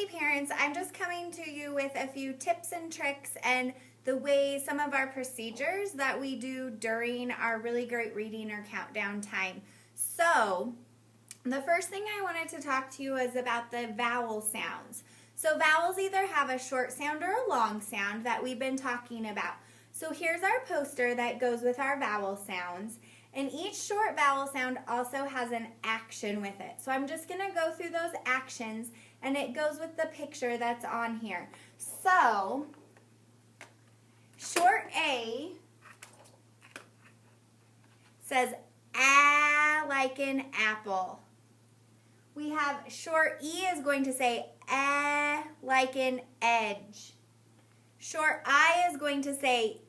Hey parents, I'm just coming to you with a few tips and tricks and the way some of our procedures that we do during our really great reading or countdown time. So, the first thing I wanted to talk to you is about the vowel sounds. So vowels either have a short sound or a long sound that we've been talking about. So here's our poster that goes with our vowel sounds. And each short vowel sound also has an action with it. So I'm just going to go through those actions, and it goes with the picture that's on here. So, short A says ah like an apple. We have short E is going to say like an edge. Short I is going to say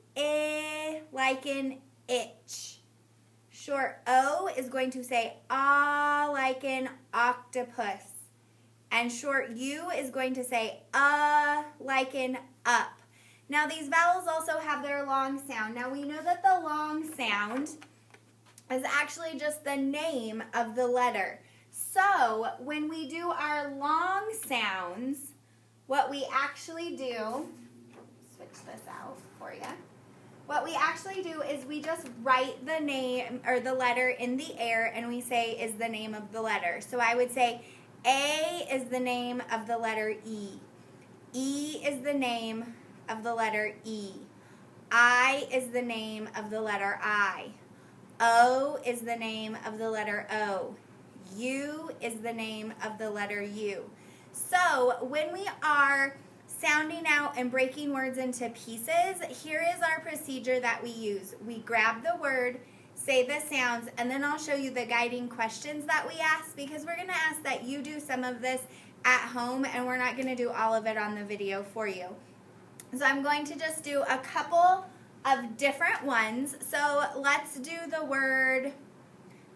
like an itch. Short O is going to say like an octopus. And short U is going to say like an up. Now these vowels also have their long sound. Now we know that the long sound is actually just the name of the letter. So when we do our long sounds, what we actually do, switch this out for you. What we actually do is we just write the name or the letter in the air and we say is the name of the letter. So I would say A is the name of the letter E. E is the name of the letter E. I is the name of the letter I. O is the name of the letter O. U is the name of the letter U. So when we are sounding out and breaking words into pieces, here is our procedure that we use. We grab the word, say the sounds, and then I'll show you the guiding questions that we ask, because we're going to ask that you do some of this at home and we're not going to do all of it on the video for you. So I'm going to just do a couple of different ones. So let's do the word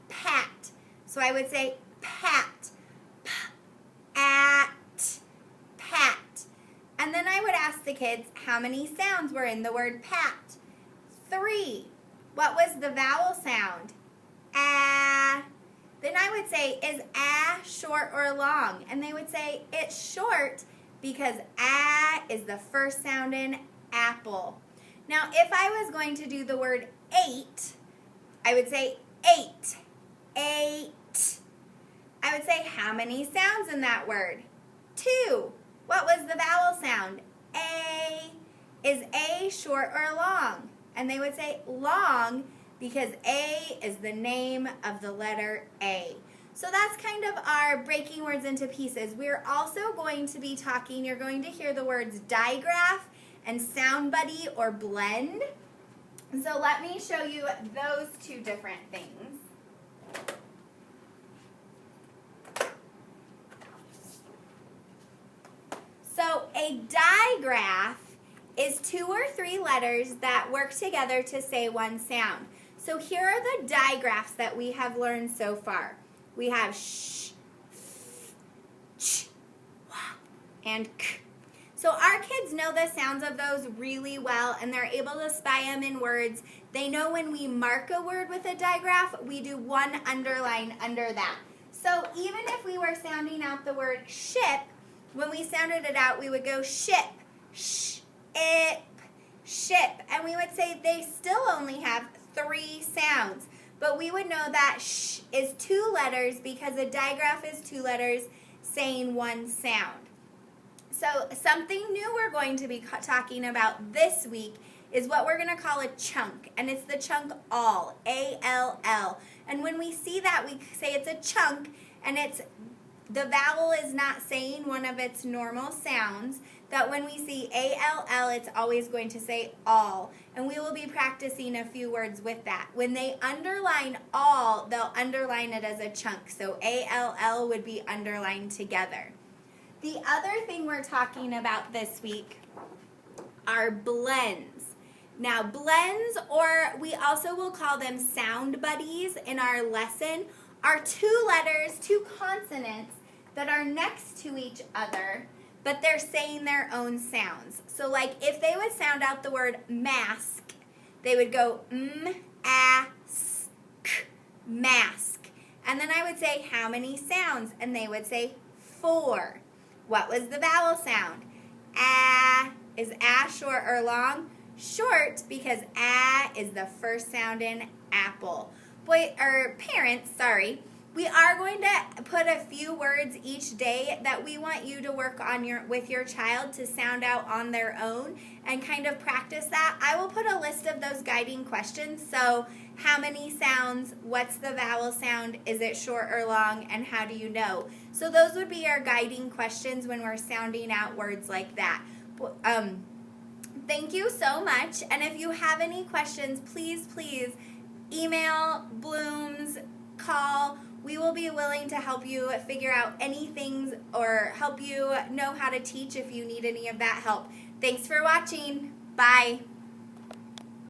pat. So I would say pat, at, pat. And then I would ask the kids how many sounds were in the word pat. 3. What was the vowel sound? Ah. Then I would say, is ah short or long? And they would say it's short because ah is the first sound in apple. Now if I was going to do the word 8, I would say 8. 8. I would say how many sounds in that word? 2. What was the vowel sound? A. Is A short or long? And they would say long because A is the name of the letter A. So that's kind of our breaking words into pieces. We're also going to be talking, you're going to hear the words digraph and sound buddy or blend. So let me show you those two different things. So a digraph is 2 or 3 letters that work together to say one sound. So here are the digraphs that we have learned so far. We have sh, f, ch, wah, and k. So our kids know the sounds of those really well and they're able to spy them in words. They know when we mark a word with a digraph, we do one underline under that. So even if we were sounding out the word ship, when we sounded it out, we would go ship, sh-ip, ship. And we would say they still only have 3 sounds. But we would know that sh is 2 letters because a digraph is 2 letters saying one sound. So something new we're going to be talking about this week is what we're going to call a chunk. And it's the chunk all, A-L-L. And when we see that, we say it's a chunk and it's the vowel is not saying one of its normal sounds, that when we see A-L-L, it's always going to say all. And we will be practicing a few words with that. When they underline all, they'll underline it as a chunk. So A-L-L would be underlined together. The other thing we're talking about this week are blends. Now blends, or we also will call them sound buddies in our lesson, are 2 letters, 2 consonants that are next to each other, but they're saying their own sounds. So like if they would sound out the word mask, they would go m-a-s-k, mask. And then I would say how many sounds? And they would say 4. What was the vowel sound? Ah. Is ah short or long? Short, because ah is the first sound in apple. Parents, sorry. We are going to put a few words each day that we want you to work on with your child to sound out on their own and kind of practice that. I will put a list of those guiding questions. So how many sounds, what's the vowel sound, is it short or long, and how do you know? So those would be our guiding questions when we're sounding out words like that. Thank you so much. And if you have any questions, please email, Blooms, call. We will be willing to help you figure out anything or help you know how to teach if you need any of that help. Thanks for watching. Bye.